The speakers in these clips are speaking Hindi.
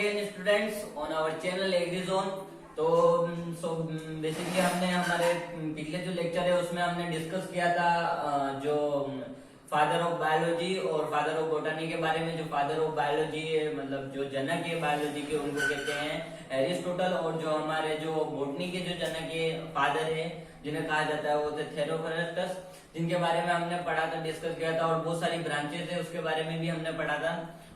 again students on our channel AgriZone। तो बेसिकली हमने हमारे पिछले जो लेक्चर है उसमें हमने डिस्कस किया था जो फादर ऑफ बायोलॉजी और फादर ऑफ बोटनी के बारे में। जो फादर ऑफ बायोलॉजी है मतलब जो जनक है बायोलॉजी के उनको कहते हैं एरिस्टोटल, और जो हमारे जो बोटनी के जो जनक है फादर है जिन्हें कहा जाता है वो थे थेरोफोरस्टस, जिनके बारे में हमने पढ़ा था, डिस्कस किया था। और बहुत सारी ब्रांचेस है उसके बारे में भी हमने पढ़ा था,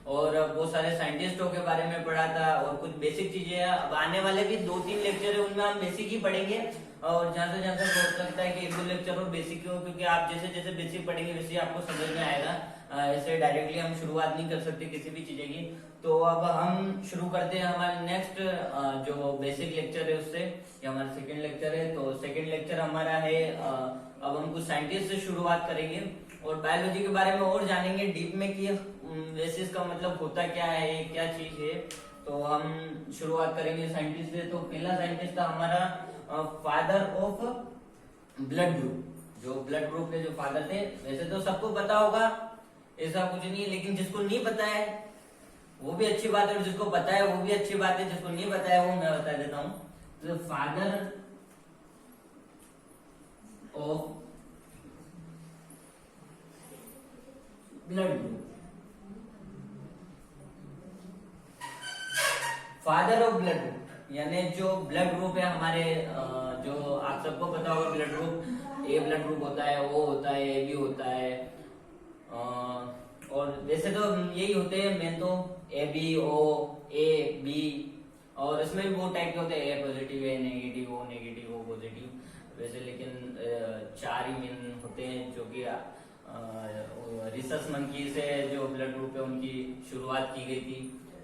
और बहुत सारे साइंटिस्टों के बारे में पढ़ा था, और कुछ बेसिक चीजें। अब आने वाले भी 2-3 लेक्चर है उनमें हम बेसिक ही पढ़ेंगे, और जहां से हो सकता है कि 1-2 लेक्चर और बेसिक हो, क्योंकि आप जैसे जैसे बेसिक पढ़ेंगे वैसे आपको समझ में आएगा। ऐसे डायरेक्टली हम शुरुआत नहीं कर सकते किसी भी चीजें की। तो अब हम शुरू करते हैं हमारे नेक्स्ट जो बेसिक लेक्चर है उससे। ये हमारा सेकेंड लेक्चर है। तो सेकेंड लेक्चर हमारा है अब हम कुछ साइंटिस्ट से शुरुआत करेंगे और बायोलॉजी के बारे में और जानेंगे डीप में कि वैसे इसका मतलब होता क्या है, क्या चीज है। तो हम शुरुआत करेंगे साइंटिस्ट से। तो पहला साइंटिस्ट था हमारा फादर ऑफ ब्लड ग्रुप। जो ब्लड ग्रुप के जो फादर थे, वैसे तो सबको पता होगा, ऐसा कुछ नहीं है, लेकिन जिसको नहीं पता है वो भी अच्छी बात है, और जिसको पता है वो भी अच्छी बात है। जिसको नहीं पता है वो मैं बता देता हूं। तो father of blood group, father of blood group यानी जो ब्लड ग्रुप है हमारे, जो आप सबको पता होगा ब्लड ग्रुप, ए ब्लड ग्रुप होता है, ओ होता है, ए बी होता है, और वैसे तो यही होते हैं मेन तो, A B O A B, और इसमें भी बहुत टाइप के होते हैं, A positive, A negative, O negative, O positive वैसे, लेकिन 4 ही मेन होते हैं जो कि रिसस मंकी से जो ब्लड ग्रुप है उनकी शुरुआत की गई थी,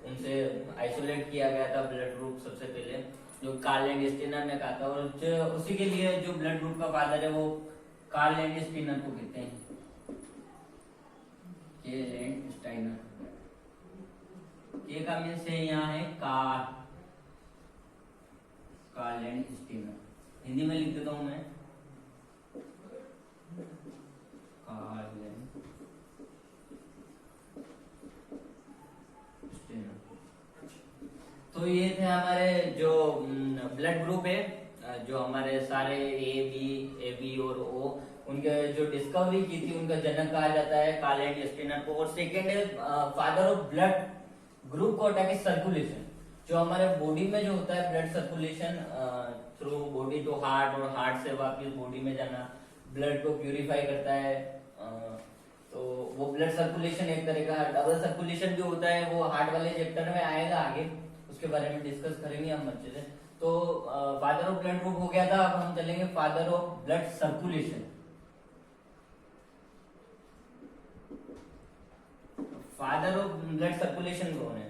उनसे आइसोलेट किया गया था ब्लड ग्रुप सबसे पहले, जो कार्ल एंड स्टीनर ने कहा था। और उसी के लिए जो ब्लड ग्रुप का फादर है वो कार्ल एंड स्टीनर को कहते हैं, कार्ल एंड स्टाइनर। के का मीन्स है यहाँ है कार्ल एंड स्टीनर। हिंदी में लिख देता हूं मैं, कार्ल एंड स्टीनर। तो ये थे हमारे जो ब्लड ग्रुप है, जो हमारे सारे ए बी और ओ, उनके जो डिस्कवरी की थी उनका जनक कहा जाता है कार्ल एंड स्टीनर को। और सेकेंड है फादर ऑफ ब्लड ग्रुप को होता है सर्कुलेशन, जो हमारे बॉडी में जो होता है blood circulation through body to heart, और हार्ट से वापस बॉडी में जाना, ब्लड को प्यूरिफाई करता है। तो वो ब्लड सर्कुलेशन एक तरह का डबल सर्कुलेशन भी होता है, वो हार्ट वाले चैप्टर में आएगा आगे, उसके बारे में डिस्कस करेंगे हम अच्छे से। तो फादर ऑफ ब्लड ग्रुप हो गया था। अब हम चलेंगे father of blood circulation. Father of blood circulation कौन है?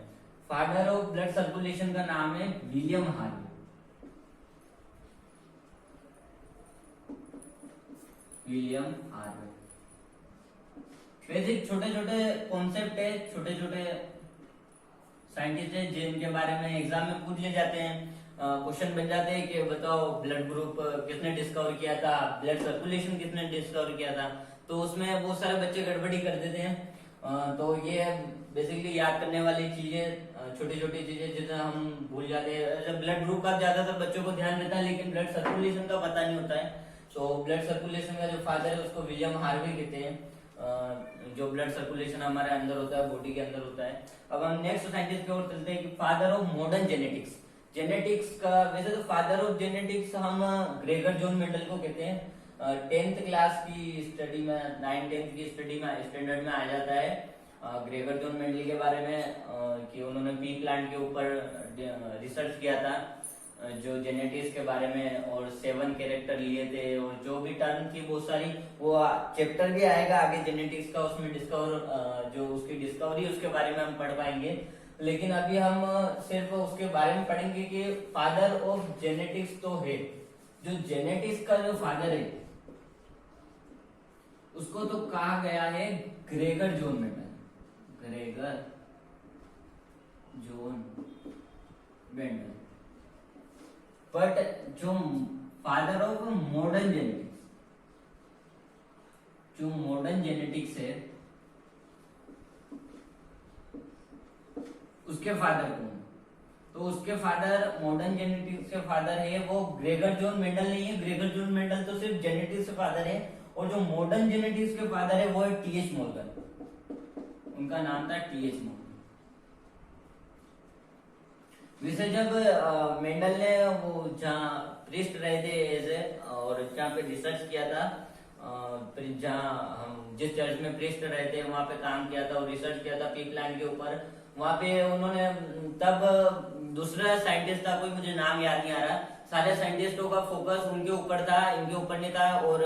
फादर ऑफ ब्लड सर्कुलेशन का नाम है William Harvey. William Harvey. Basic छोटे छोटे कॉन्सेप्ट है, छोटे छोटे साइंटिस्ट है जिनके बारे में एग्जाम में पूछ लिए जाते हैं, क्वेश्चन बन जाते हैं कि बताओ ब्लड ग्रुप किसने डिस्कवर किया था, ब्लड सर्कुलेशन किसने डिस्कवर किया था। तो उसमें बहुत सारे बच्चे गड़बड़ी कर देते हैं। तो ये बेसिकली याद करने वाली चीजें, छोटी छोटी चीजें जिसे हम भूल जाते हैं। ब्लड ग्रुप का ज्यादातर बच्चों को ध्यान रहता है, लेकिन ब्लड सर्कुलेशन का पता नहीं होता है। तो ब्लड सर्कुलेशन का जो फादर है उसको विलियम हार्वे कहते हैं, जो ब्लड सर्कुलेशन हमारे अंदर होता है, बॉडी के अंदर होता है। अब हम नेक्स्ट साइंटिस्ट की ओर चलते हैं कि father of modern genetics. Genetics का वैसे तो फादर ऑफ जेनेटिक्स हम ग्रेगर जॉन मेंडल को कहते हैं। 10th क्लास की स्टडी में, 9th-10th की स्टडी में स्टैंडर्ड में आ जाता है ग्रेगर जॉन मेंडल के बारे में, कि उन्होंने पी प्लांट के ऊपर रिसर्च किया था, जो जेनेटिक्स के बारे में, और 7 कैरेक्टर लिए थे, और जो भी टर्म थी बहुत सारी, वो चैप्टर भी आएगा आगे जेनेटिक्स का, उसमें जो उसकी डिस्कवरी उसके बारे में हम पढ़ पाएंगे। लेकिन अभी हम सिर्फ उसके बारे में पढ़ेंगे कि फादर ऑफ जेनेटिक्स तो है, जो जेनेटिक्स का जो फादर है उसको तो कहा गया है Gregor John Mendel. Gregor John Mendel. But जो फादर ऑफ मॉडर्न जेनेटिक्स, जो मॉडर्न जेनेटिक्स है उसके फादर कौन? तो उसके फादर, मॉडर्न जेनेटिक्स के फादर है वो ग्रेगर जॉन मेंडल नहीं है। ग्रेगर जॉन मेंडल तो सिर्फ जेनेटिक्स के फादर है, और जो मॉडर्न जेनेटिक्स के फादर है वो है टीएच मॉर्गन। उनका नाम था टीएच मॉर्गन। वैसे जब मेंडल ने वो जहाँ प्रिस्ट रहे थे एज और जहाँ पे रिसर्च किया था, जहाँ हम जिस चर्च में प्रिस्ट रहे थे वहां पे काम किया था और रिसर्च किया था पी प्लांट के ऊपर, वहां पे उन्होंने तब दूसरा साइंटिस्ट था, कोई मुझे नाम याद नहीं आ रहा, सारे साइंटिस्टों का फोकस उनके ऊपर था, इनके ऊपर नहीं था, और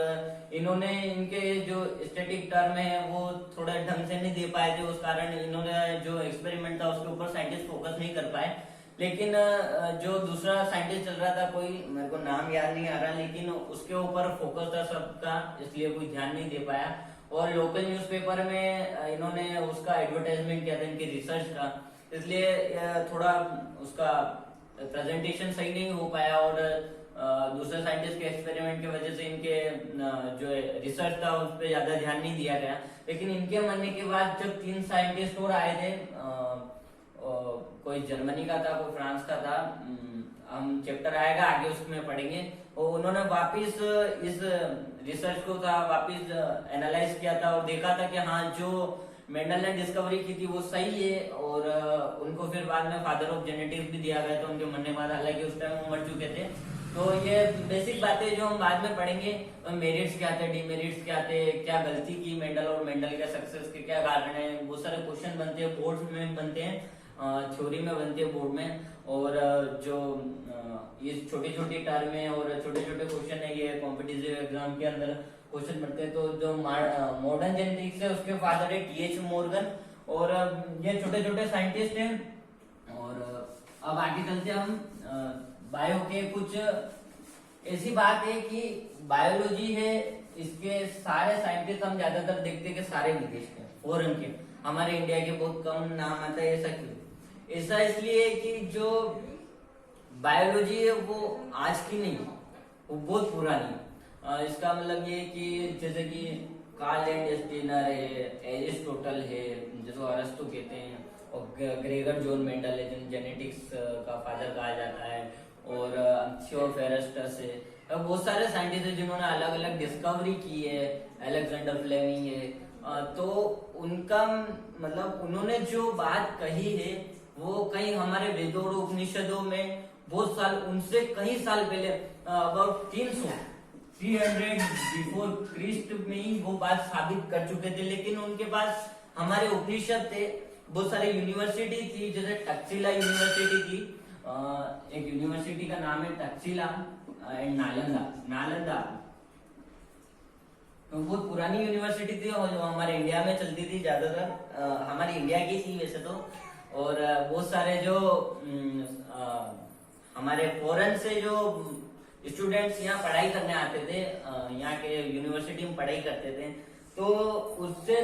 इन्होंने इनके जो स्टैटिक टर्म है वो थोड़ा ढंग से नहीं दे पाए थे, उस कारण इन्होंने जो एक्सपेरिमेंट था उसके ऊपर साइंटिस्ट फोकस नहीं कर पाए। लेकिन जो दूसरा साइंटिस्ट चल रहा था, कोई मेरे को नाम याद नहीं आ रहा, लेकिन उसके ऊपर फोकस था सबका, इसलिए कोई ध्यान नहीं दे पाया। और लोकल न्यूज़पेपर में इन्होंने उसका एडवर्टाइजमेंट किया था इनकी रिसर्च का, इसलिए थोड़ा उसका प्रेजेंटेशन सही नहीं हो पाया, और दूसरे साइंटिस्ट के एक्सपेरिमेंट की वजह से इनके जो रिसर्च था उस पर ज्यादा ध्यान नहीं दिया गया। लेकिन इनके मरने के बाद जब 3 साइंटिस्ट और आए थे, कोई जर्मनी का था, कोई फ्रांस का था, हम चैप्टर आएगा आगे उसमें पढ़ेंगे, और उन्होंने वापस इस रिसर्च को था वापस एनालाइज किया था और देखा था कि हाँ जो मेंडल ने डिस्कवरी की थी वो सही है, और उनको फिर बाद में फादर ऑफ जेनेटिक्स भी दिया गया था उनके मरने के बाद, हालांकि उस टाइम वो मर चुके थे। तो ये बेसिक बातें जो हम बाद में पढ़ेंगे, मेरिट्स क्या थे, डिमेरिट्स क्या थे, क्या गलती की मेंडल और मेंडल के सक्सेस के क्या कारण है, बहुत सारे क्वेश्चन बनते हैं, बोर्ड में बनते हैं, थ्योरी में बनती है बोर्ड में, और जो ये छोटी छोटी टर्म है और छोटे छोटे क्वेश्चन है, ये कॉम्पिटिटिव एग्जाम के अंदर क्वेश्चन बनते हैं। तो जो मॉडर्न जेनेटिक्स है उसके फादर है टीएच मॉर्गन, और ये छोटे छोटे साइंटिस्ट हैं। और अब आगे चलते हैं हम बायो के कुछ ऐसी बात है कि बायोलॉजी है, इसके सारे साइंटिस्ट हम ज्यादातर देखते हैं कि सारे विदेश के, फॉरेन के, हमारे इंडिया के बहुत कम नाम आता है। ऐसा क्यों? ऐसा इसलिए कि जो बायोलॉजी है वो आज की नहीं, वो बहुत पुरानी है। इसका मतलब ये कि जैसे कि कार्ल एंड स्टीनर है, एरिस्टोटल है जिसको अरस्तु कहते हैं, और ग्रेगर जॉन मेंडल है जिन जेनेटिक्स का फादर कहा जाता है, और थियोफेरस्टस है, बहुत सारे साइंटिस्ट हैं जिन्होंने अलग अलग डिस्कवरी की है, अलेक्जेंडर फ्लेमिंग है। तो उनका मतलब उन्होंने जो बात कही है वो कहीं हमारे वेदों और उपनिषदों में बहुत साल, उनसे कई साल पहले, अबाउट 300 बिफोर क्रिस्ट में ही वो बात साबित कर चुके थे। लेकिन उनके पास हमारे उपनिषद थे, बहुत सारी यूनिवर्सिटी थी, जैसे टक्सिला यूनिवर्सिटी थी, एक यूनिवर्सिटी का नाम है टक्सिला एंड नालंदा, तो बहुत पुरानी यूनिवर्सिटी थी और जो हमारे इंडिया में चलती थी ज्यादातर, हमारी इंडिया की थी वैसे तो। और बहुत सारे जो हमारे फॉरेन से जो स्टूडेंट्स यहाँ पढ़ाई करने आते थे, यहाँ के यूनिवर्सिटी में पढ़ाई करते थे, तो उससे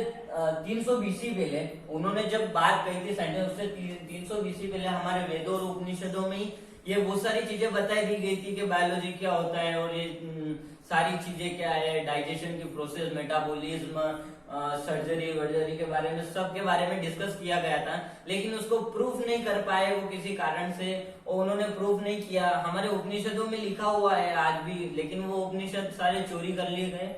300 बीसी पहले उन्होंने जब बात कही थी साइंटिस्ट, उससे 300 बीसी पहले हमारे वेदों और उपनिषदों में ही ये बहुत सारी चीजें बताई दी गई थी कि बायोलॉजी क्या होता है और ये सारी चीजें क्या है, डाइजेशन की प्रोसेस, मेटाबॉलिज्म, सर्जरी वर्जरी के बारे में, सब के बारे में डिस्कस किया गया था। लेकिन उसको प्रूफ नहीं कर पाए वो किसी कारण से, और उन्होंने प्रूफ नहीं किया। हमारे उपनिषदों में लिखा हुआ है आज भी, लेकिन वो उपनिषद सारे चोरी कर लिए गए,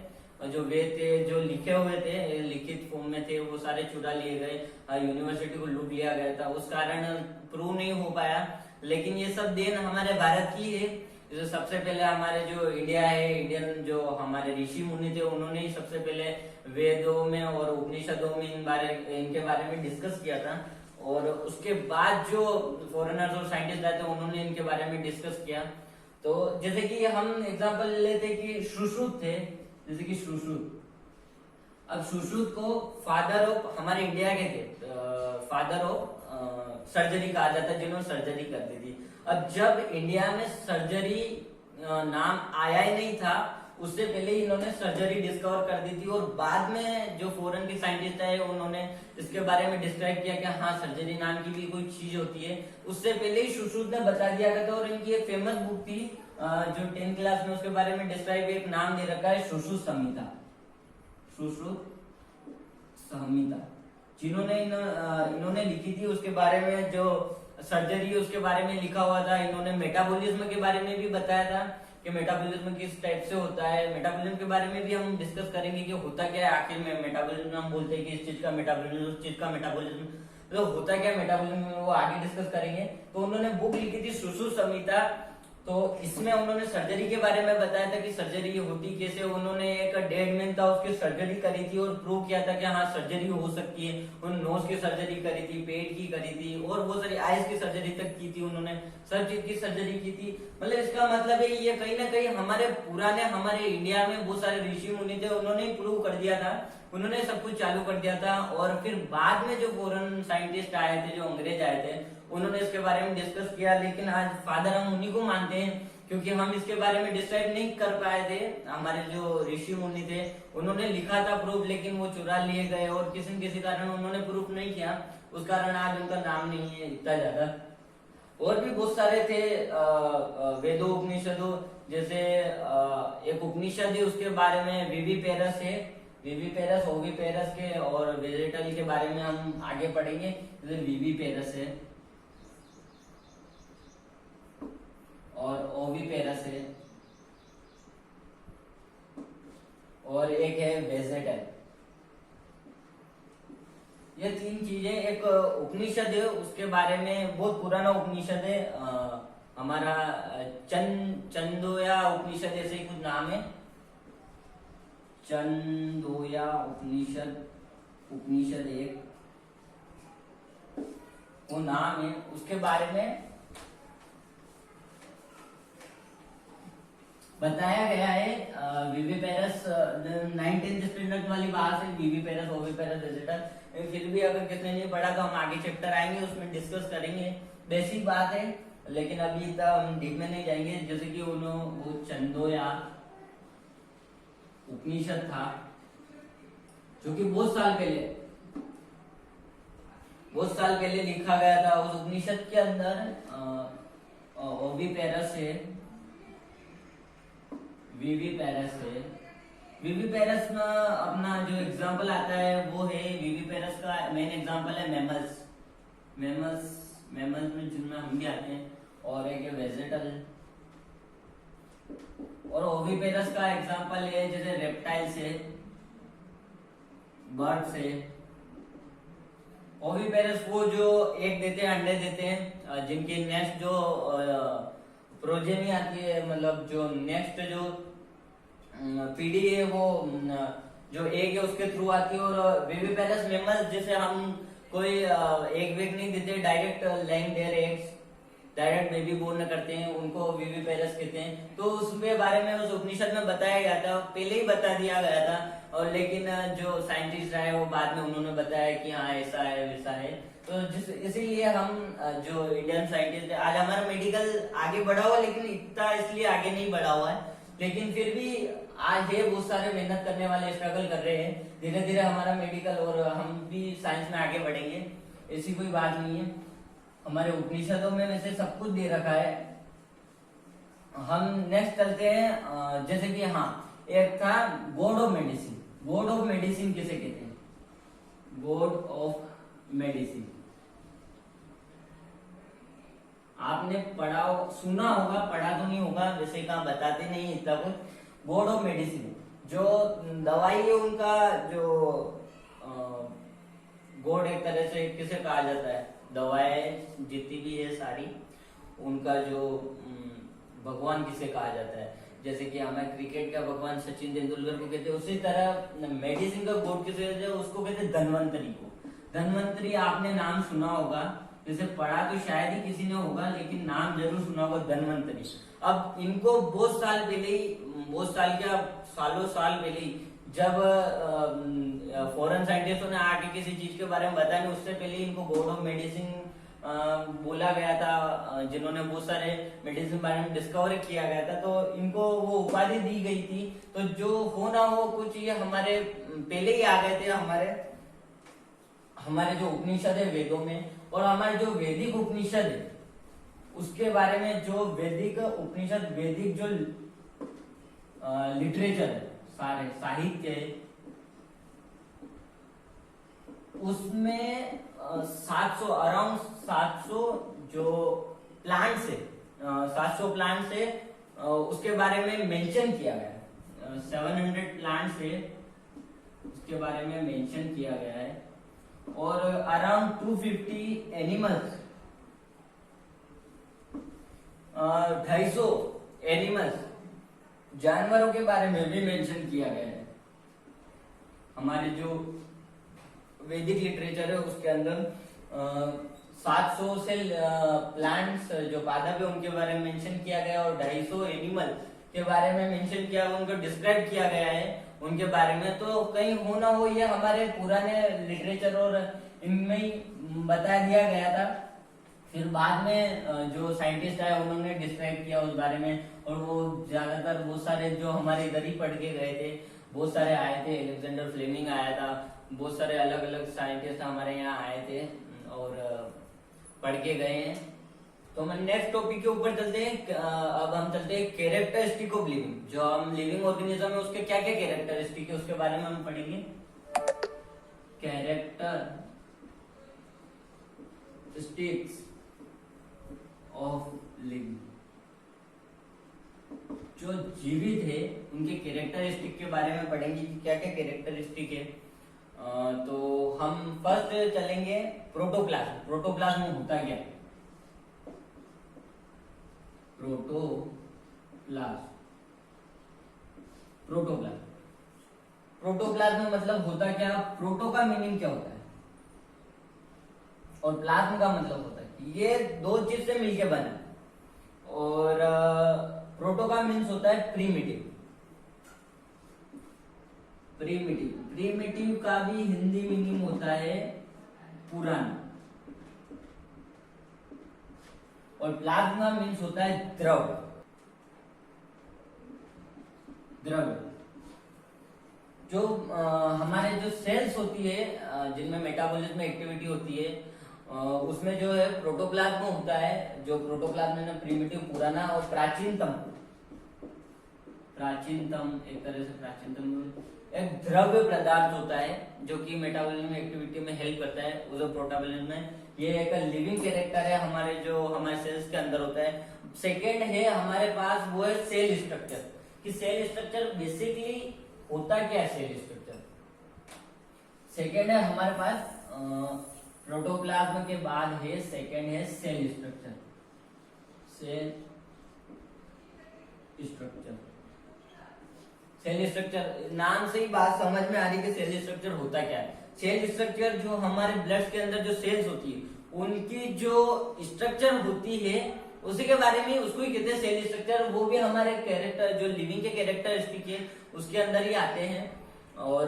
जो वेद थे जो लिखे हुए थे लिखित फॉर्म में थे वो सारे चुरा लिए गए, यूनिवर्सिटी को लूट लिया गया था, उस कारण प्रूव नहीं हो पाया। लेकिन ये सब देन हमारे भारत की है। जैसे सबसे पहले हमारे जो इंडिया है, इंडियन जो हमारे ऋषि मुनि थे, उन्होंने ही सबसे पहले वेदों में और उपनिषदों में इनके बारे में डिस्कस किया था, और उसके बाद जो फॉरेनर्स और साइंटिस्ट आए थे उन्होंने इनके बारे में डिस्कस किया। तो जैसे कि हम एग्जांपल लेते कि सुश्रुत थे, जैसे कि सुश्रुत, अब सुश्रुत को फादर ऑफ, हमारे इंडिया के थे फादर ऑफ सर्जरी कहा जाता है, जिन्होंने सर्जरी कर दी थी। अब जब इंडिया में सर्जरी नाम आया ही नहीं था, उससे पहले ही इन्होंने सर्जरी डिस्कवर कर दी थी, और बाद में जो फॉरेन के साइंटिस्ट है उन्होंने इसके बारे में डिस्क्राइब किया कि हाँ सर्जरी नाम की भी कोई चीज होती है। उससे पहले ही सुश्रुत ने बता दिया गया था, और इनकी एक फेमस बुक थी जो 10th क्लास में, उसके बारे में डिस्क्राइब एक नाम दे रखा है सुश्रुत संहिता, सुश्रुत संहिता, जिन्होंने इन्होंने लिखी थी। उसके बारे में जो सर्जरी उसके बारे में लिखा हुआ था। इन्होंने मेटाबॉलिज्म के बारे में भी बताया था कि मेटाबॉलिज्म किस टाइप से होता है। मेटाबॉलिज्म के बारे में भी हम डिस्कस करेंगे कि होता क्या है आखिर में मेटाबॉलिज्म। हम बोलते हैं कि इस चीज का मेटाबॉलिज्म, उस चीज का मेटाबॉलिज्म, तो होता क्या मेटाबॉलिज्म में वो आगे डिस्कस करेंगे। तो उन्होंने बुक लिखी थी सुसु संहिता, तो इसमें उन्होंने सर्जरी के बारे में बताया था कि सर्जरी होती कैसे। उन्होंने एक डेड मैन था उसकी सर्जरी करी थी और प्रूव किया था कि हाँ सर्जरी हो सकती है। उन्होंने नोज की सर्जरी करी थी, पेट की करी थी और बहुत सारी आईज की सर्जरी तक की थी। उन्होंने सब चीज की सर्जरी की थी। मतलब इसका मतलब है ये कहीं ना कहीं हमारे पुराने, हमारे इंडिया में बहुत सारे ऋषि मुनि थे, उन्होंने ही प्रूव कर दिया था, उन्होंने सब कुछ चालू कर दिया था। और फिर बाद में जो फॉरेन साइंटिस्ट आए थे, जो अंग्रेज आए थे, उन्होंने इसके बारे में डिस्कस किया। लेकिन आज फादर हम उन्हीं को मानते हैं क्योंकि हम इसके बारे में डिसाइड नहीं कर पाए थे। हमारे जो ऋषि मुनि थे उन्होंने लिखा था प्रूफ, लेकिन वो चुरा लिए गए और किसी न किसी कारण उन्होंने प्रूफ नहीं किया, उस कारण आज उनका नाम नहीं है इतना ज्यादा। और भी बहुत सारे थे वेदों उपनिषदों, जैसे एक उपनिषद है उसके बारे में विविपेरस है, विविपेरस ओविपेरस के और वेजिटल के बारे में हम आगे पढ़ेंगे। जैसे विविपेरस है और ओविपेरस है और एक है वेजिटल। ये तीन चीजें, एक उपनिषद है उसके बारे में, बहुत पुराना उपनिषद है, हमारा चंदोया उपनिषद ऐसे ही कुछ नाम है, चंदोया उपनिषद, उपनिषद एक वो नाम है। उसके बारे में बताया गया है। विविपेरस 19th स्टैंडर्ड वाली बात है, विविपेरस ओविपेरस वेजिटल। फिर भी अगर किसने नहीं पढ़ा तो हम आगे चैप्टर आएंगे उसमें डिस्कस करेंगे, बेसिक बात है, लेकिन अभी इतना हम डीप में नहीं जाएंगे। जैसे कि वो चंदोया उपनिषद था जो कि बहुत साल पहले लिखा गया था। उस उपनिषद के अंदर ओविपेरस है, विविपेरस है। विविपेरस में अपना जो एग्जांपल आता है वो है, विविपेरस का मेन एग्जांपल है मैमल्स में जिनमें हम भी आते हैं, और एक है वेजिटल। और ओविपेरस का एग्जांपल है जैसे रेप्टाइल्स है, बर्ड्स है। ओविपेरस वो जो एग देते हैं, अंडे देते हैं, जिनकी नेक्स्ट जो प्रोजेनी आती है, मतलब जो नेक्स्ट जो पीढ़ी है वो जो एग है उसके थ्रू आती है। और विविपेरस मेमल्स जैसे हम कोई एग वेग नहीं देते, direct laying their eggs, direct baby born करते हैं, उनको विविपेरस कहते हैं। तो उसके बारे में उस उपनिषद में बताया गया था, पहले ही बता दिया गया था। और लेकिन जो साइंटिस्ट आए वो बाद में उन्होंने बताया कि हाँ ऐसा है वैसा है। तो इसीलिए हम जो इंडियन साइंटिस्ट है, आज हमारा मेडिकल आगे बढ़ा हुआ, लेकिन इतना इसलिए आगे नहीं बढ़ा हुआ है, लेकिन फिर भी आज ये बहुत सारे मेहनत करने वाले स्ट्रगल कर रहे हैं। धीरे धीरे हमारा मेडिकल और हम भी साइंस में आगे बढ़ेंगे, ऐसी कोई बात नहीं है। हमारे उपनिषदों में वैसे सब कुछ दे रखा है। हम नेक्स्ट चलते हैं, जैसे कि हाँ एक था God of medicine. God of medicine किसे कहते हैं? गॉड ऑफ मेडिसिन आपने पढ़ा, सुना होगा, पढ़ा तो नहीं होगा, वैसे कहाँ बताते नहीं इतना कुछ। गॉड ऑफ मेडिसिन जो दवाई है उनका जो गॉड एक तरह से किसे कहा जाता है, दवाएं जितनी भी है सारी उनका जो भगवान किसे कहा जाता है। जैसे कि हमें क्रिकेट का भगवान सचिन तेंदुलकर को कहते हैं, उसी तरह मेडिसिन का गॉड किसे कहते हैं? उसको कहते हैं धन्वंतरी को। धन्वंतरी आपने नाम सुना होगा, जैसे पढ़ा तो शायद ही किसी ने होगा, लेकिन नाम जरूर सुना होगा धन्वंतरी। अब इनको बहुत साल पहले ही, बहुत साल क्या सालों साल पहले ही, जब फॉरेन साइंटिस्टों ने आके किसी चीज के बारे में बताया, उससे पहले इनको गॉड ऑफ मेडिसिन बोला गया था, जिन्होंने बहुत सारे मेडिसिन बारे में डिस्कवर किया गया था, तो इनको वो उपाधि दी गई थी। तो जो हो ना हो कुछ ये हमारे पहले ही आ गए थे, हमारे जो उपनिषद है वेदों में। और हमारे जो वैदिक उपनिषद है उसके बारे में, जो वैदिक उपनिषद, वैदिक जो लिटरेचर है, सारे साहित्य है, उसमें 700 अराउंड 700 जो प्लांट्स है 700 प्लांट्स है उसके बारे में मेंशन किया गया है। 700 प्लांट्स है उसके बारे में मेंशन किया गया है और अराउंड 250 एनिमल्स 250 एनिमल्स जानवरों के बारे में भी मेंशन किया गया है। हमारे जो वैदिक लिटरेचर है उसके अंदर 700 से प्लांट्स जो पादप है उनके बारे में मेंशन किया गया और 250 एनिमल के बारे में मेंशन किया, उनको डिस्क्राइब किया गया है उनके बारे में। तो कहीं हो ना हो ये हमारे पुराने लिटरेचर और इनमें ही बता दिया गया था। फिर बाद में जो साइंटिस्ट आए उन्होंने डिस्क्राइब किया उस बारे में, और वो ज्यादातर बहुत सारे जो हमारे इधर ही पढ़ के गए थे, बहुत सारे आए थे। अलेक्जेंडर फ्लेमिंग आया था, बहुत सारे अलग अलग साइंटिस्ट हमारे यहाँ आए थे और पढ़ के गए हैं। तो हम नेक्स्ट टॉपिक के ऊपर चलते हैं। अब हम चलते हैं कैरेक्टरिस्टिक ऑफ लिविंग। जो हम लिविंग ऑर्गेनिज्म है उसके क्या क्या कैरेक्टरिस्टिक है उसके बारे में हम पढ़ेंगे। कैरेक्टरिस्टिक्स ऑफ लिविंग, जो जीवित है उनके कैरेक्टरिस्टिक के बारे में पढ़ेंगे कि क्या क्या कैरेक्टरिस्टिक है। तो हम फर्स्ट चलेंगे प्रोटोप्लाज्म। प्रोटोप्लाज्म होता क्या है? प्रोटोप्लाज्म मतलब होता क्या? प्रोटो का मीनिंग क्या होता है और प्लाज्म का मतलब होता है ये दो चीज से मिलके बना है। और प्रोटो का मीन्स होता है प्रीमिटिव। प्रीमिटिव का भी हिंदी मीनिंग होता है पुराना। और प्लाज्मा मीन्स होता है द्रव। जो हमारे जो सेल्स होती है जिनमें मेटाबॉलिज्म एक्टिविटी होती है उसमें जो है प्रोटोप्लाज्म होता है। जो प्रोटोप्लाज्म है ना प्रीमिटिव पुराना और प्राचीनतम एक तरह से प्राचीनतम एक द्रव्य पदार्थ होता है जो कि मेटाबॉलिज्म एक्टिविटी में हेल्प करता है। वो जो प्रोटोप्लाज्म में ये एक लिविंग कैरेक्टर है हमारे जो हमारे सेल्स के अंदर होता है। सेकेंड है हमारे पास वो है सेल स्ट्रक्चर। कि सेल स्ट्रक्चर बेसिकली होता क्या है? सेल स्ट्रक्चर सेकेंड है हमारे पास प्रोटोप्लाज्म के बाद है सेकेंड है सेल स्ट्रक्चर। सेल स्ट्रक्चर नाम से ही बात समझ में आ रही है कि सेल स्ट्रक्चर होता क्या है। सेल स्ट्रक्चर जो हमारे ब्लड के अंदर जो सेल्स होती है उनकी जो स्ट्रक्चर होती है उसी के बारे में उसको ही कहते हैं सेल स्ट्रक्चर। वो भी हमारे कैरेक्टर जो लिविंग के कैरेक्टरिस्टिक है उसके अंदर ही आते हैं और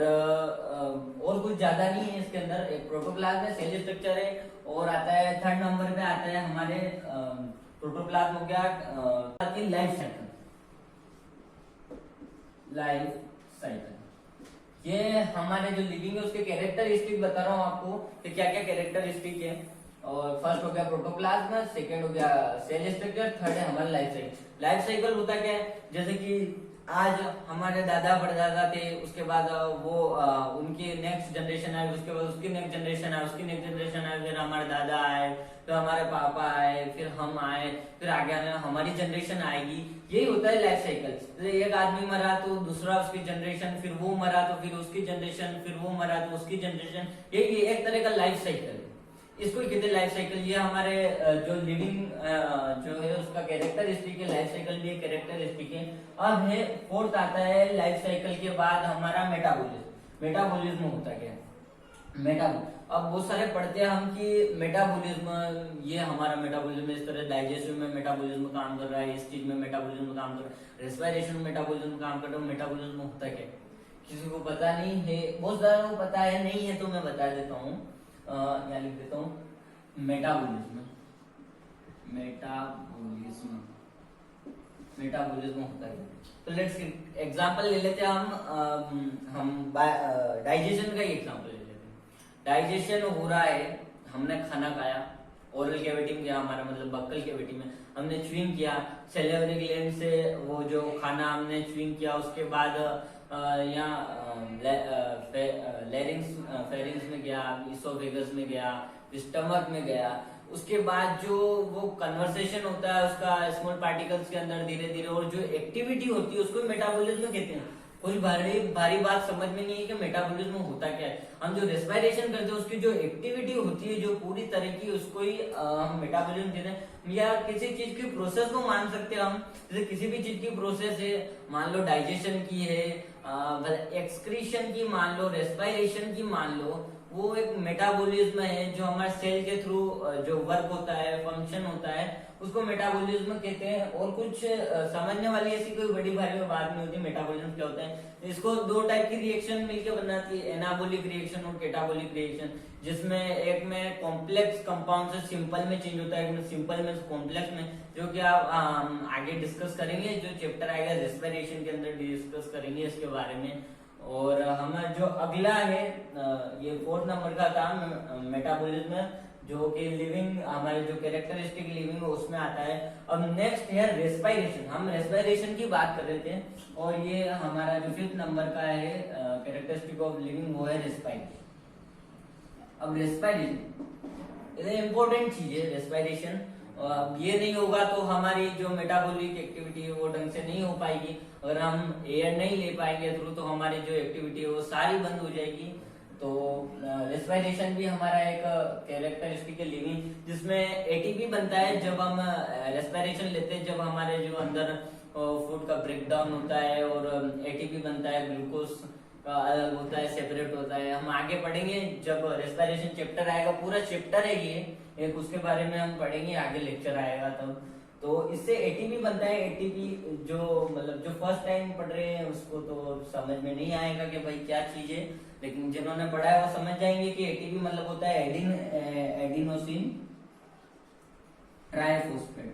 कुछ ज्यादा नहीं है इसके अंदर। एक प्रोटोप्लाज्म है, सेल स्ट्रक्चर है और आता है थर्ड नंबर पे आता है हमारे प्रोटोप्लाज्म हो गया लाइफ साइकिल। ये हमारे जो लिविंग है उसके कैरेक्टरिस्टिक बता रहा हूँ आपको कि क्या क्या कैरेक्टरिस्टिक है। और फर्स्ट हो गया प्रोटोप्लाज्म, सेकंड हो गया सेल स्ट्रक्चर, थर्ड है हमारा लाइफ साइकिल। लाइफ साइकिल होता क्या है? जैसे कि आज हमारे दादा परदादा थे, उसके बाद वो उनकी नेक्स्ट जनरेशन आए, उसके बाद उसकी नेक्स्ट जनरेशन आए, उसकी नेक्स्ट जनरेशन आए, फिर हमारे दादा आए, फिर हमारे पापा आए, फिर हम आए, फिर आगे आने हमारी जनरेशन आएगी। यही होता है लाइफ साइकिल। एक आदमी मरा तो दूसरा उसकी जनरेशन, फिर वो मरा तो फिर उसकी जनरेशन, फिर वो मरा तो उसकी जनरेशन। यही एक तरह का लाइफ साइकिल है, इसको कहते हैं लाइफ साइकिल। ये हमारे जो लिविंग जो है उसका कैरेक्टरिस्टिक है। लाइफ साइकिल भी एक कैरेक्टरिस्टिक है। अब है फोर्थ आता है लाइफ साइकिल के बाद हमारा मेटाबॉलिज्म। मेटाबॉलिज्म होता क्या है? मेटाबॉलिज्म अब बहुत सारे पढ़ते हैं हम कि मेटाबॉलिज्म ये हमारा मेटाबॉलिज्म इस तरह डाइजेशन में मेटाबॉलिज्म काम कर रहा है, इस चीज में मेटाबॉलिज्म काम कर रहा है, रेस्पिरेशन में मेटाबॉलिज्म काम कर रहा है। मेटाबॉलिज्म होता क्या? किसी को पता नहीं है, बहुत सारे को पता है, नहीं है तो मैं बता देता हूँ। यहाँ लिख देता हूँ मेटाबॉलिज्म होता है। तो लेट्स एग्जांपल ले लेते हैं हम डाइजेशन का ही एग्जांपल ले लेते हैं। डाइजेशन हो रहा है, हमने खाना खाया, ओरल कैविटी में गया हमारा मतलब बक्कल कैविटी में, हमने च्यूइंग किया, सैलिवरी ग्लैंड से वो जो खाना हमने च्यूइंग किया, उसके बाद यहाँ फेरिंग्स में गया, इसोफेगस में गया, स्टमक में गया। उसके बाद जो वो कन्वर्सेशन होता है उसका स्मॉल पार्टिकल्स के अंदर धीरे धीरे, और जो एक्टिविटी होती है उसको मेटाबॉलिज्म कहते हैं। कुछ भारी भारी बात समझ में नहीं है कि मेटाबॉलिज्म होता क्या है। हम जो रेस्पिरेशन करते हैं उसकी जो एक्टिविटी होती है जो पूरी तरह की, उसको ही हम मेटाबॉलिज्म कहते हैं। या किसी चीज की प्रोसेस को मान सकते हैं हम, जैसे किसी भी चीज की प्रोसेस है, मान लो डाइजेशन की है, एक्सक्रीशन की मान लो, रेस्पिरेशन की मान लो, वो एक मेटाबॉलिज्म है जो हमारे सेल के थ्रू जो वर्क होता है, फंक्शन होता है, उसको मेटाबॉलिज्म कहते हैं। और कुछ समझने वाली ऐसी कोई बड़ी भारी बात नहीं होती मेटाबॉलिज्म क्या होता है। इसको दो टाइप की रिएक्शन मिलकर बनाती है, एनाबॉलिक रिएक्शन और कैटाबॉलिक रिएक्शन, जिसमें एक में कॉम्प्लेक्स कंपाउंड से सिंपल में चेंज होता है, सिंपल में कॉम्प्लेक्स में, जो कि आप आगे डिस्कस करेंगे, जो चैप्टर आएगा रेस्पिरेशन के अंदर डिस्कस करेंगे इसके बारे में। और हमारा जो अगला है ये 4 नंबर का था मेटाबॉलिज्म, जो कि लिविंग, हमारे जो कैरेक्टरिस्टिक लिविंग है उसमें आता है। अब नेक्स्ट है रेस्पिरेशन। हम रेस्पिरेशन की बात कर रहे थे, और ये हमारा जो 5th नंबर का है कैरेक्टरिस्टिक ऑफ लिविंग, वो है रेस्पिरेशन। अब रेस्पिरेशन ये इम्पोर्टेंट चीज है रेस्पिरेशन। अब ये नहीं होगा तो हमारी जो मेटाबॉलिक एक्टिविटी है वो ढंग से नहीं हो पाएगी। अगर हम एयर नहीं ले पाएंगे थ्रू, तो हमारी जो एक्टिविटी है वो सारी बंद हो जाएगी। तो रेस्पिरेशन भी हमारा एक कैरेक्टरिस्टिक है लिविंग, जिसमें एटीपी बनता है जब हम रेस्पिरेशन लेते हैं, जब हमारे जो अंदर फूड का ब्रेकडाउन होता है, और एटीपी बनता है, ग्लूकोज का अलग होता है, सेपरेट होता है। हम आगे पढ़ेंगे जब रेस्पिरेशन चैप्टर आएगा, पूरा चैप्टर है ये एक, उसके बारे में हम पढ़ेंगे, आगे लेक्चर आएगा तब। तो इससे एटीपी बनता है। एटीपी जो मतलब जो फर्स्ट टाइम पढ़ रहे हैं उसको तो समझ में नहीं आएगा कि भाई क्या चीज है, लेकिन जिन्होंने पढ़ा है वो समझ जाएंगे कि एटीपी मतलब होता है एडिनोसिन ट्राइफॉस्फेट,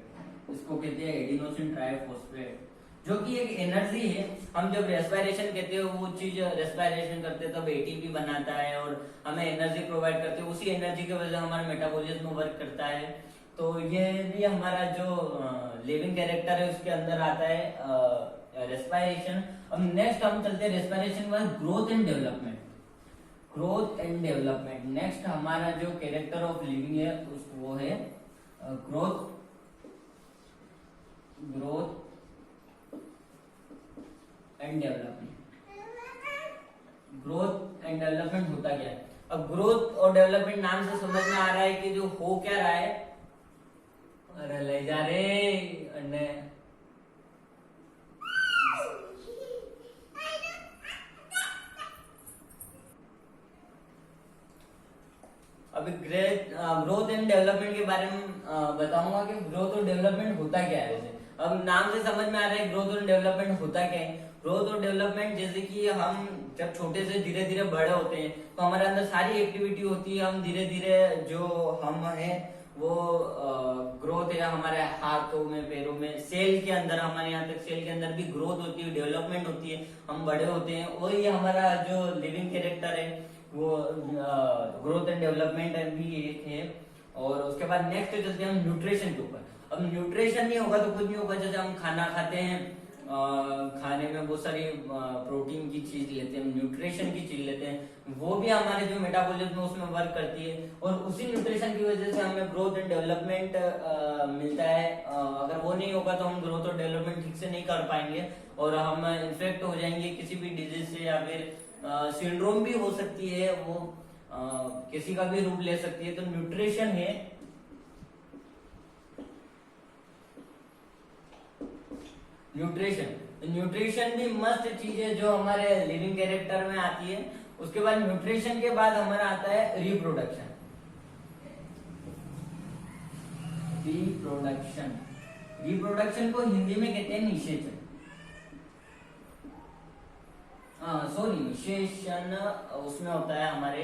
इसको कहते हैं एडिनोसिन ट्राइफॉस्फेट, जो कि एक एनर्जी है। हम जब रेस्पिरेशन कहते हैं वो चीज रेस्पिरेशन करते हैं तब एटीपी बनाता है और हमें एनर्जी प्रोवाइड करते हैं, उसी एनर्जी की वजह से हमारा मेटाबॉलिज्म वर्क करता है। तो ये भी हमारा जो लिविंग कैरेक्टर है उसके अंदर आता है रेस्पिरेशन। अब नेक्स्ट हम चलते हैं रेस्पिरेशन के बाद growth and development. Growth and development next हमारा जो कैरेक्टर ऑफ लिविंग है वो है growth and development. Growth and development होता क्या है? अब ग्रोथ और डेवलपमेंट नाम से समझ में आ रहा है कि जो हो क्या रहा है, अरे ले जा रे अन्ने। अभी ग्रोथ एंड डेवलपमेंट के बारे में बताऊंगा कि ग्रोथ और डेवलपमेंट होता क्या है। वैसे अब नाम से समझ में आ रहा है ग्रोथ और डेवलपमेंट होता क्या है। ग्रोथ और डेवलपमेंट जैसे कि हम जब छोटे से धीरे धीरे बड़े होते हैं तो हमारे अंदर सारी एक्टिविटी होती है, हम धीरे धीरे जो हम हैं वो ग्रोथ है हमारे हाथों में, पैरों में, सेल के अंदर, हमारे यहाँ तक सेल के अंदर भी ग्रोथ होती है, डेवलपमेंट होती है, हम बड़े होते हैं। और ये हमारा जो लिविंग कैरेक्टर है वो ग्रोथ एंड डेवलपमेंट भी एक है। और उसके बाद नेक्स्ट चलते हैं हम न्यूट्रिशन के ऊपर। अब न्यूट्रिशन नहीं होगा तो कुछ नहीं होगा। जैसे हम खाना खाते हैं, खाने में बहुत सारी प्रोटीन की चीज लेते हैं, न्यूट्रिशन की चीज लेते हैं, वो भी हमारे जो मेटाबॉलिज्म है उसमें वर्क करती है। और उसी न्यूट्रिशन की वजह से हमें ग्रोथ एंड डेवलपमेंट मिलता है। अगर वो नहीं होगा तो हम ग्रोथ और डेवलपमेंट ठीक से नहीं कर पाएंगे और हम इन्फेक्ट हो जाएंगे किसी भी डिजीज से, या फिर सिंड्रोम भी हो सकती है, वो किसी का भी रूप ले सकती है। तो न्यूट्रिशन है। न्यूट्रिशन भी मस्त चीज है जो हमारे लिविंग कैरेक्टर में आती है। उसके बाद न्यूट्रिशन के बाद हमारा आता है रिप्रोडक्शन। रिप्रोडक्शन को हिंदी में कहते हैं निषेचन। निषेचन उसमें होता है हमारे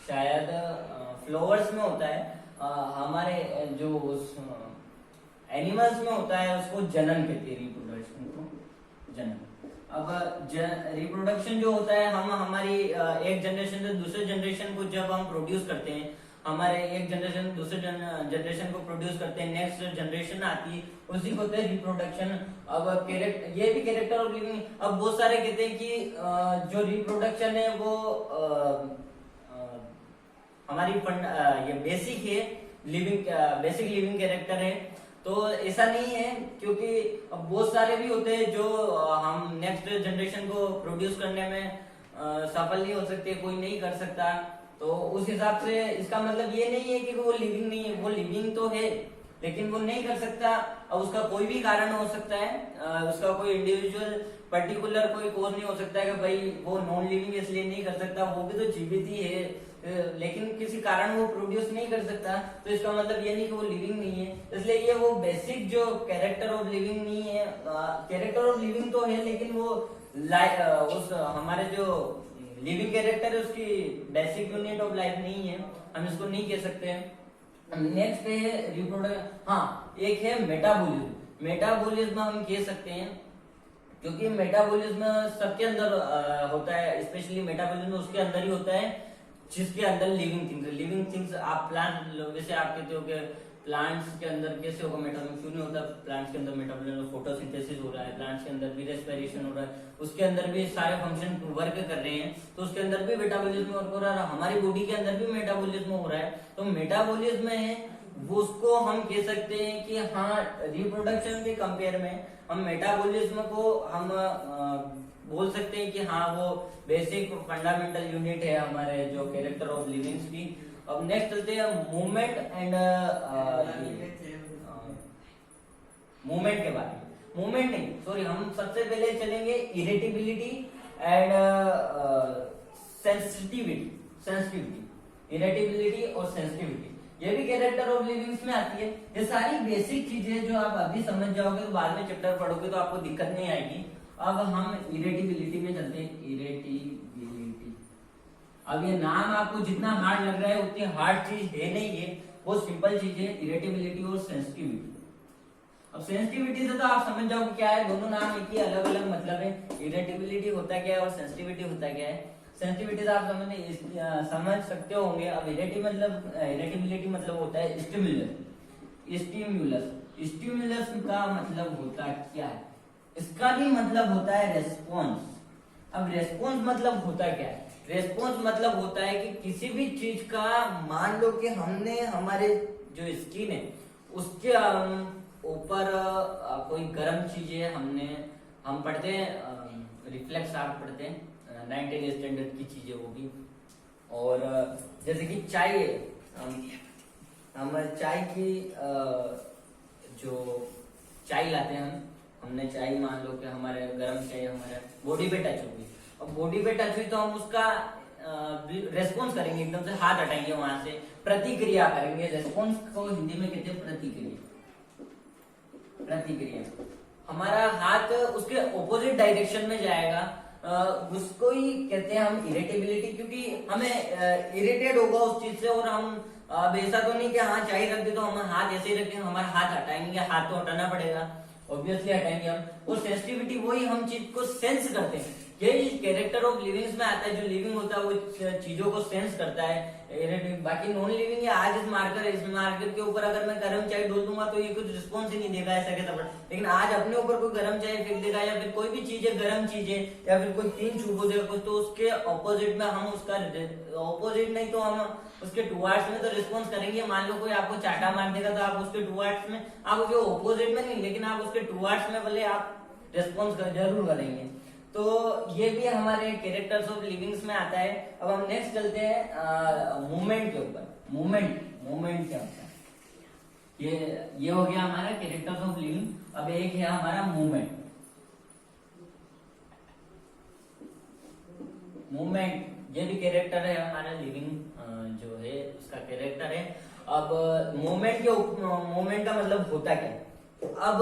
शायद फ्लावर्स में होता है, हमारे जो एनिमल्स में होता है उसको जनन कहते हैं। रिप्रोडक्शन को जनन। अब रिप्रोडक्शन जो होता है, हम हमारी एक जनरेशन से दूसरे जनरेशन को जब हम प्रोड्यूस करते हैं, हमारे एक जनरेशन दूसरे जनरेशन को प्रोड्यूस करते हैं, नेक्स्ट जनरेशन आती है, उसी को कहते हैं रिप्रोडक्शन। अब ये भी कैरेक्टर ऑफ लिविंग। अब बहुत सारे कहते हैं कि जो रिप्रोडक्शन है वो हमारी ये बेसिक है, लिविंग बेसिक लिविंग कैरेक्टर है। तो ऐसा नहीं है, क्योंकि अब बहुत सारे भी होते हैं जो हम नेक्स्ट जनरेशन को प्रोड्यूस करने में सफल नहीं हो सकते, कोई नहीं कर सकता। तो उस हिसाब से इसका मतलब ये नहीं है कि वो लिविंग नहीं है, वो लिविंग तो है लेकिन वो नहीं कर सकता। और उसका कोई भी कारण हो सकता है, उसका कोई इंडिविजुअल पर्टिकुलर कोई कोज नहीं हो सकता है कि भाई वो नॉन लिविंग इसलिए नहीं कर सकता, वो भी तो जीवित ही है लेकिन किसी कारण वो प्रोड्यूस नहीं कर सकता। तो इसका मतलब ये नहीं कि वो लिविंग नहीं है, इसलिए ये वो बेसिक जो कैरेक्टर ऑफ लिविंग नहीं है। कैरेक्टर ऑफ लिविंग तो है लेकिन वो उस हमारे जो लिविंग कैरेक्टर है उसकी बेसिक यूनिट ऑफ लाइफ नहीं है, हम इसको नहीं कह सकते। नेक्स्ट है रिप्रोडक्ट। हाँ, एक है मेटाबॉलिज्म। मेटाबॉलिज्म हम कह सकते हैं क्योंकि मेटाबॉलिज्म सबके अंदर होता है, स्पेशली मेटाबॉलिज्म उसके अंदर ही होता है जिसके अंदर लिविंग थिंग्स आप प्लांट, वैसे आप कहते हो कि प्लांट्स के अंदर कैसे होगा मेटाबॉलिज्म, क्यों नहीं होता। प्लांट्स के अंदर मेटाबॉलिज्म, फोटोसिंथेसिस हो रहा है, प्लांट्स के अंदर भी रेस्पिरेशन हो रहा है, उसके अंदर भी सारे फंक्शन वर्क कर रहे हैं, तो उसके अंदर भी मेटाबॉलिज्म वर्क हो रहा है। हमारी बॉडी के अंदर भी मेटाबॉलिज्म हो रहा है। तो मेटाबॉलिज्म है वो, उसको हम कह सकते हैं कि हाँ रिप्रोडक्शन के कंपेयर में हम मेटाबॉलिज्म को हम बोल सकते हैं कि हाँ वो बेसिक फंडामेंटल यूनिट है हमारे जो कैरेक्टर ऑफ लिविंग्स की। अब नेक्स्ट चलते हैं मूवमेंट एंड मूवमेंट के बारे में। मूवमेंट नहीं, सॉरी, हम सबसे पहले चलेंगे इरिटेबिलिटी एंड सेंसिटिविटी। इरिटेबिलिटी और सेंसिटिविटी ये भी कैरेक्टर ऑफ लिविंग्स में आती है। ये सारी बेसिक चीजें जो आप अभी समझ जाओगे तो बाद में चैप्टर पढ़ोगे तो आपको दिक्कत नहीं आएगी। अब हम इरिटेबिलिटी में चलते हैं। इरिटेबिलिटी, अब ये नाम आपको जितना हार्ड लग रहा है उतनी हार्ड चीज है नहीं, है बहुत सिंपल चीज है, इरिटेबिलिटी और सेंसिटिविटी। अब सेंसिटिविटी से तो आप समझ जाओ क्या है, दोनों नाम एक ही, अलग अलग मतलब है। इरिटेबिलिटी होता क्या है और सेंसिटिविटी होता क्या है। सेंसिटिविटी आप समझ सकते होंगे। अब इरिटेबिलिटी मतलब होता है स्टिमुलस का मतलब होता क्या है, इसका भी मतलब होता है रेस्पॉन्स। अब रेस्पॉन्स मतलब होता क्या है, रेस्पॉन्स मतलब होता है कि किसी भी चीज का, मान लो कि हमने हमारे जो स्किन है उसके ऊपर कोई गर्म चीजें हम पढ़ते हैं रिफ्लेक्स आर्ट पढ़ते हैं 9th स्टैंडर्ड की चीजें वो भी। और जैसे कि चाय, हम चाय की जो चाय लाते हैं हमने चाय, मान लो कि हमारे गर्म चाय हमारे बॉडी पे टच होगी। अब बॉडी पे टच हुई तो हम उसका रेस्पॉन्स करेंगे, एकदम से हाथ हटाएंगे वहां से, प्रतिक्रिया करेंगे। रेस्पॉन्स को हिंदी में कहते हैं प्रतिक्रिया। हमारा हाथ उसके ऑपोजिट डायरेक्शन में जाएगा, उसको ही कहते हैं हम इरिटेबिलिटी, क्योंकि हमें इरिटेट होगा उस चीज से। और हम अब ऐसा तो नहीं कि हाँ चाय रख दे तो हम हाथ ऐसे ही रखेंगे, हमारा हाथ हटाएंगे, हाथ तो हटाना पड़ेगा, ऑब्वियसली हटाएंगे हम। और सेंसिटिविटी वही, हम चीज को सेंस करते हैं। यही कैरेक्टर ऑफ लिविंग्स में आता है, जो लिविंग होता है वो चीजों को सेंस करता है। बाकी नॉन लिविंग है, आज इस मार्कर के ऊपर अगर मैं गर्म चाय डोल दूंगा तो ये कुछ रिस्पॉन्स ही नहीं देगा ऐसा के तब। लेकिन आज अपने ऊपर कोई गर्म चाय फेंक देगा या फिर कोई भी चीज है गर्म चीज है या फिर कोई तीन छू देगा कुछ, तो उसके ऑपोजिट में हम उसका ऑपोजिट नहीं तो हम उसके टुवर्ड्स में तो रिस्पॉन्स करेंगे। मान लो कोई आपको चाटा मार देगा तो आप उसके टुवर्ड्स में, आप उसके ऑपोजिट में नहीं लेकिन आप उसके टुवर्ड्स में भले आप रिस्पॉन्स जरूर करेंगे। तो ये भी हमारे कैरेक्टर्स ऑफ लिविंग्स में आता है। अब हम नेक्स्ट चलते हैं मूवमेंट के ऊपर। मूवमेंट क्या होता है, ये हो गया हमारा कैरेक्टर्स ऑफ लिविंग। अब एक है हमारा मूवमेंट। ये भी कैरेक्टर है हमारा लिविंग जो है उसका कैरेक्टर है। अब मूवमेंट का मतलब होता क्या। अब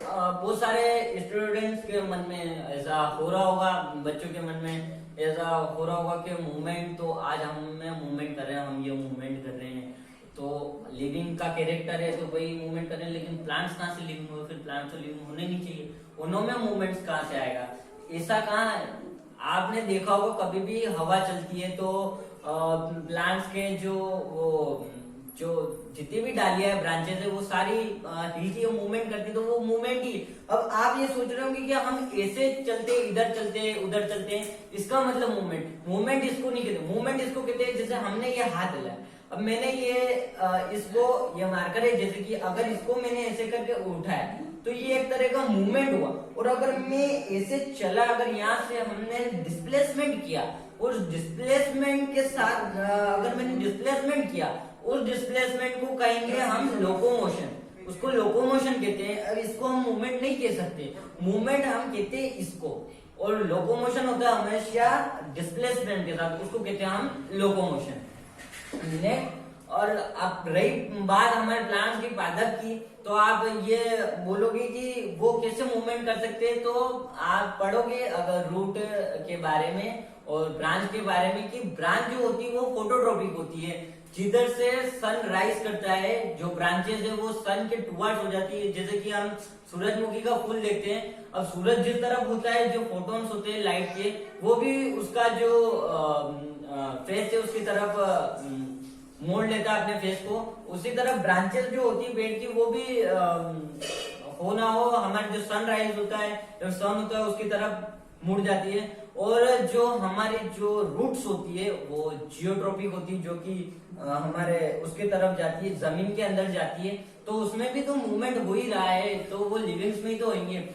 बहुत सारे स्टूडेंट्स के मन में ऐसा हो रहा होगा, बच्चों के मन में ऐसा हो रहा होगा कि मूवमेंट, तो आज हम मूवमेंट कर रहे हैं, हम ये मूवमेंट कर रहे हैं तो लिविंग का कैरेक्टर है तो वही मूवमेंट कर रहे हैं। लेकिन प्लांट्स कहाँ से लिविंग हो, फिर प्लांट्स तो लिविंग होने नहीं चाहिए, उनमें मूवमेंट्स कहाँ से आएगा, ऐसा कहाँ है। आपने देखा होगा कभी भी हवा चलती है तो प्लांट्स के जो जितनी भी डालियां है, ब्रांचेस है, वो सारी हिलती है, मूवमेंट करती है, तो वो मूवमेंट ही। अब आप ये सोच रहे होंगे कि हम ऐसे चलते, इधर चलते, उधर चलते हैं, इसका मतलब मूवमेंट इसको नहीं कहते। मूवमेंट इसको कहते हैं जैसे हमने ये हाथ हिलाया, अब मैंने इसको ये मार्कर है, जैसे कि अगर इसको मैंने ऐसे करके उठाया तो ये एक तरह का मूवमेंट हुआ, और अगर मैं ऐसे चला, अगर यहाँ से हमने डिस्प्लेसमेंट किया, उस डिस्प्लेसमेंट के साथ अगर मैंने डिस्प्लेसमेंट किया, उस डिस्प्लेसमेंट को कहेंगे हम लोकोमोशन, उसको लोकोमोशन कहते हैं। अब इसको हम मूवमेंट नहीं कह सकते, मूवमेंट हम कहते हैं इसको, और लोकोमोशन होता है हमेशा डिस्प्लेसमेंट के साथ, उसको कहते हैं हम लोकोमोशन। और अब रही बात हमारे प्लांट्स की पादप की, तो आप ये बोलोगे कि वो कैसे मूवमेंट कर सकते हैं, तो आप पढ़ोगे अगर रूट के बारे में और ब्रांच के बारे में, कि ब्रांच जो होती है वो फोटोट्रोपिक होती है, जिधर से सन राइज करता है, जो ब्रांचेस है वो सन के टुवर्ड्स हो जाती है। जैसे कि हम सूरजमुखी का फूल देखते हैं, अब सूरज जिस तरफ होता है, जो फोटोन्स होते हैं लाइट के, वो भी उसका जो फेस है उसकी तरफ मोड़ लेता है अपने फेस को, उसी तरह ब्रांचेस जो होती है पेड़ की, वो भी हो ना हो हमारे जो सनराइज होता है, जो सन होता है उसकी तरफ मुड़ जाती है। और जो हमारी जो रूट्स होती है वो जियोट्रोपिक होती है, जो कि हमारे उसके तरफ जाती है, जमीन के अंदर जाती है, तो उसमें भी तो मूवमेंट हो ही रहा है, तो वो लिविंग्स में ही तो होंगे।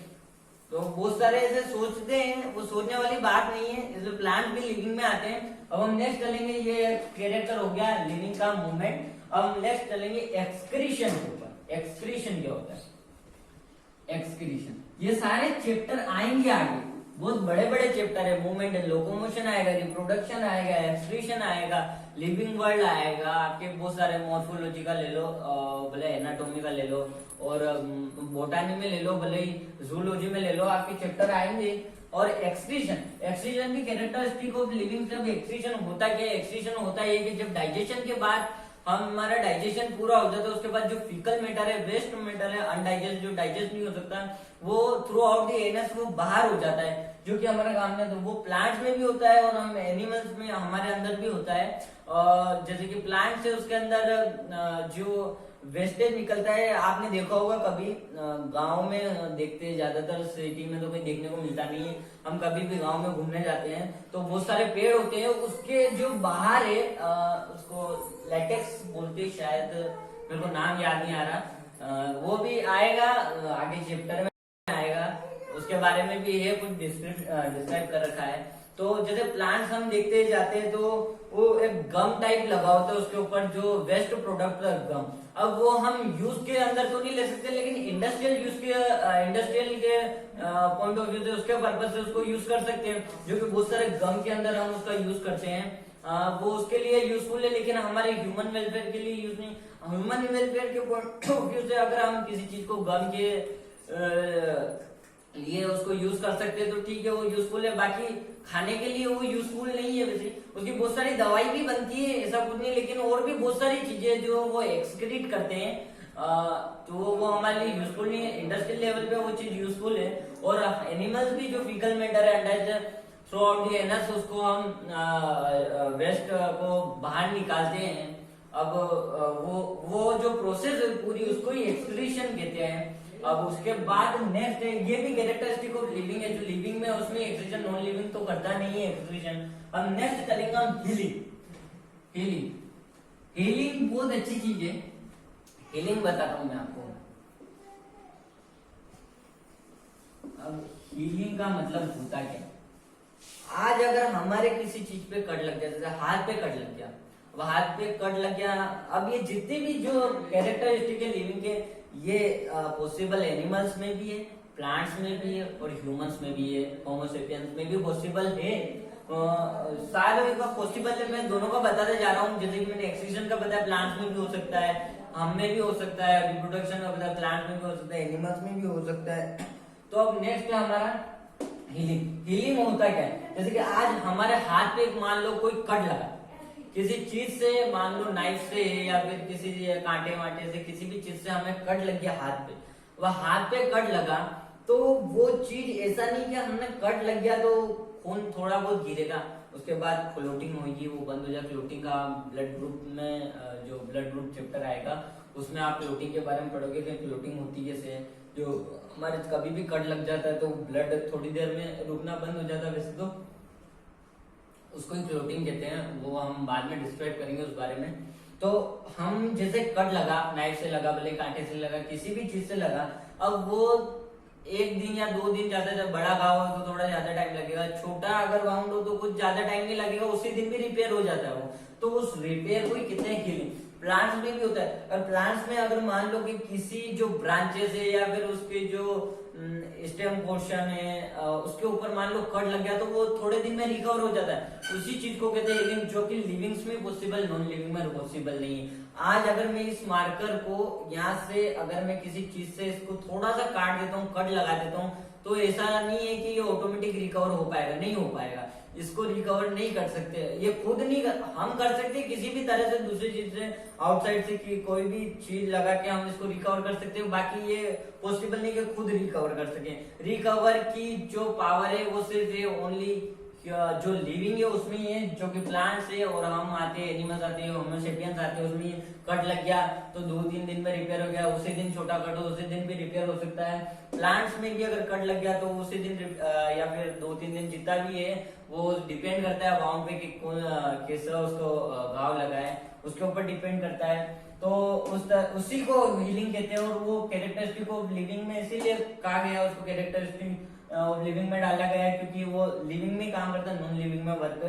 तो बहुत सारे ऐसे सोचते हैं, वो सोचने वाली बात नहीं है, इसलिए प्लांट भी लिविंग में आते हैं। अब हम नेक्स्ट चलेंगे, ये कैरेक्टर हो गया लिविंग का मूवमेंट। अब हम नेक्स्ट चलेंगे एक्सक्रीशन के ऊपर। एक्सक्रीशन क्या होता है? एक्सक्रीशन, ये सारे चैप्टर आएंगे आगे, बहुत बड़े बड़े चैप्टर है। मूवमेंट एंड लोकोमोशन आएगा, रिप्रोडक्शन आएगा, एक्सक्रीशन आएगा, लिविंग वर्ल्ड आएगा, आपके बहुत सारे मॉर्फोलॉजी का ले लो, भले एनाटॉमी का ले लो, और बोटानी में ले लो, भले ही जूलॉजी में ले लो, आपके चैप्टर आएंगे। और एक्सक्रीशन, एक्सक्रीशन भी कैरेक्टरिस्टिक ऑफ लिविंग। जब एक्सक्रीशन होता क्या है? एक्सक्रीशन होता है कि जब डाइजेशन के बाद हमारा डाइजेशन पूरा हो जाता है, उसके बाद जो फीकल मैटर है, वेस्ट मैटर है, अनडाइजेस्ट जो डाइजेस्ट नहीं हो सकता, वो थ्रू आउट द एनस वो बाहर हो जाता है, जो कि हमारे काम में, तो वो प्लांट्स में भी होता है और हम एनिमल्स में हमारे अंदर भी होता है। जैसे कि प्लांट्स है, उसके अंदर जो वेस्टेज निकलता है, आपने देखा होगा कभी, गांव में देखते हैं ज्यादातर, सिटी में तो कोई देखने को मिलता नहीं है। हम कभी भी गांव में घूमने जाते हैं तो बहुत सारे पेड़ होते हैं, उसके जो बाहर है उसको लैटेक्स बोलते हैं शायद, मेरे को नाम याद नहीं आ रहा, वो भी आएगा आगे चैप्टर में आएगा, उसके बारे में भी है, कुछ डिस्क्राइब कर रखा है। तो जैसे प्लांट्स हम देखते जाते हैं तो वो एक गम टाइप लगा होता है उसके ऊपर, जो वेस्ट प्रोडक्ट है गम। अब वो हम यूज के अंदर तो नहीं ले सकते, लेकिन इंडस्ट्रियल यूज के पॉइंट ऑफ व्यू से, उसके पर्पज से उसको यूज कर सकते हैं, जो कि बहुत सारे गम के अंदर हम उसका यूज करते हैं। वो उसके लिए यूजफुल है, लेकिन हमारे ह्यूमन वेलफेयर के लिए यूज नहीं। ह्यूमन वेलफेयर के पॉइंट ऑफ व्यू से अगर हम किसी चीज को गम के लिए उसको यूज कर सकते हैं तो ठीक है, वो यूजफुल है। बाकी खाने के लिए वो यूजफुल नहीं है। वैसे उसकी बहुत सारी दवाई भी बनती है, ऐसा कुछ नहीं, लेकिन और भी बहुत सारी चीजें जो वो एक्सक्रीट करते हैं, तो वो हमारे लिए यूजफुल नहीं है। इंडस्ट्रियल लेवल पे वो चीज यूजफुल है। और एनिमल्स भी जो फीकल मैटर है under through out the anus, उसको हम वेस्ट को बाहर निकालते हैं। अब वो जो प्रोसेस है पूरी, उसको ही एक्सक्रीशन कहते हैं। अब उसके बाद नेक्स्ट है, ये भी कैरेक्टरिस्टिक ऑफ लिविंग है, जो लिविंग में उसमें एक्सक्रीशन, नॉन लिविंग तो करता नहीं है एक्सक्रीशन। अब नेक्स्ट करेंगे हम हीलिंग। हीलिंग बहुत अच्छी चीज है, हीलिंग बताता हूं मैं आपको। अब हीलिंग का मतलब होता क्या? आज अगर हमारे किसी चीज पे कट लग जाए, जैसे हाथ पे कट लग गया, अब हाथ पे कट लग गया, अब ये जितने भी जो कैरेक्टरिस्टिक है लिविंग के, ये पॉसिबल एनिमल्स में भी है, प्लांट्स में भी है, और ह्यूमंस में भी है, होमो सेपियंस में भी पॉसिबल है। सारे का पॉसिबल है, मैं दोनों का बताते जा रहा हूँ। जैसे कि मैंने एक्सक्रीशन का बताया, प्लांट्स में भी हो सकता है, हम में भी हो सकता है, रिप्रोडक्शन का बताया, प्लांट में भी हो सकता है, एनिमल्स में भी हो सकता है। तो अब नेक्स्ट है हमारा हीलिंग। हीलिंग होता क्या है? जैसे कि आज हमारे हाथ पे मान लो कोई कट लगा किसी चीज से, मान लो नाइफ से या फिर किसी कांटे वाटे से, किसी भी चीज से हमें कट लग गया हाथ पे, वह हाथ पे कट लगा, तो वो चीज ऐसा नहीं कि हमने कट लग गया तो खून थोड़ा बहुत गिरेगा, उसके बाद क्लोटिंग होगी, वो बंद हो जाए। क्लोटिंग का ब्लड ग्रुप में जो ब्लड ग्रुप चैप्टर आएगा उसमें आप क्लोटिंग के बारे में पढ़ोगे कि क्लोटिंग होती जैसे, जो हमारे कभी भी कट लग जाता है तो ब्लड थोड़ी देर में रुकना बंद हो जाता है, वैसे तो उसको ही क्लोटिंग कहते हैं, वो हम बाद में डिस्क्राइब करेंगे उस बारे में। तो तो हम जैसे कट लगा, नाइफ से लगा, भले कांटे से लगा, किसी भी चीज से लगा, अब वो एक दिन या 2 दिन ज्यादा, जब बड़ा घाव हो तो थोड़ा ज्यादा टाइम लगेगा, छोटा अगर वाउंड हो तो कुछ ज्यादा टाइम नहीं लगेगा, उसी दिन भी रिपेयर हो जाता है वो। तो उस रिपेयर को ही कितने हीलिंग प्लांट्स में भी होता है। और प्लांट्स में अगर मान लो कि किसी जो ब्रांचेस है या फिर उसके जो स्टेम पोर्शन है उसके ऊपर मान लो कट लग गया तो वो थोड़े दिन में रिकवर हो जाता है। उसी चीज को कहते हैं हीलिंग, जो कि लिविंग्स में पॉसिबल, नॉन लिविंग में पॉसिबल नहीं है। आज अगर मैं इस मार्कर को यहाँ से अगर मैं किसी चीज से इसको थोड़ा सा काट देता हूँ, कट लगा देता हूँ, तो ऐसा नहीं है कि ये ऑटोमेटिक रिकवर हो पाएगा, नहीं हो पाएगा। इसको रिकवर नहीं कर सकते, ये खुद नहीं हम कर सकते किसी भी तरह से, दूसरी चीज से, आउटसाइड से कि कोई भी चीज लगा के हम इसको रिकवर कर सकते हैं। बाकी ये पॉसिबल नहीं कि खुद रिकवर कर सके। रिकवर की जो पावर है वो सिर्फ ये ओनली जो लिविंग है उसमें ही है, जो कि प्लांट्स है, और हम आते हैं एनिमल्स आते हैं, होमो सेपियंस आते हैं, उसमें कट लग गया तो 2-3 दिन में रिपेयर हो गया, उसी दिन छोटा कट हो उसी दिन भी रिपेयर हो सकता है। प्लांट्स में भी अगर कट लग गया तो उसी दिन या फिर 2-3 दिन जितना भी है वो डिपेंड करता है वाउंड पे कि कैसा उसको घाव लगा है, उसके ऊपर डिपेंड करता है। तो उसी को हीलिंग कहते हैं। और वो कैरेक्टरिस्टिक ऑफ लिविंग में इसीलिए कहा गया, उसको कैरेक्टरिस्टिक ऑफ लिविंग में डाला गया है क्योंकि वो लिविंग में काम करता है, नॉन लिविंग में वर्क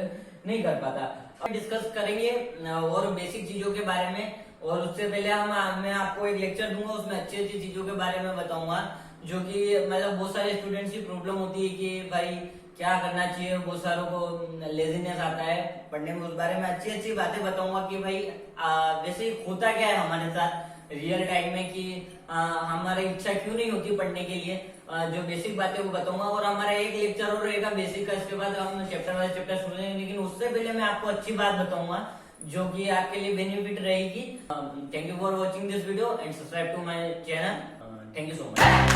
नहीं कर पाता। अब डिस्कस करेंगे और बेसिक चीजों के बारे में, और उससे पहले मैं आपको एक लेक्चर दूंगा, उसमें अच्छी अच्छी चीजों के बारे में बताऊंगा, जो कि मतलब बहुत सारे स्टूडेंट्स की प्रॉब्लम होती है कि भाई क्या करना चाहिए, बहुत सारों को लेजीनेस आता है पढ़ने में। उस बारे में अच्छी अच्छी बातें बताऊंगा कि भाई वैसे होता क्या है हमारे साथ रियल टाइम में, कि हमारी इच्छा क्यों नहीं होती पढ़ने के लिए, जो बेसिक बातें वो बताऊंगा। और हमारा एक लेक्चर और रहेगा बेसिक का, इसके बाद हम चैप्टर वाइज चैप्टर शुरू करेंगे। लेकिन उससे पहले मैं आपको अच्छी बात बताऊंगा जो कि आपके लिए बेनिफिट रहेगी। Thank you for watching this video and subscribe to my channel. Thank you so much.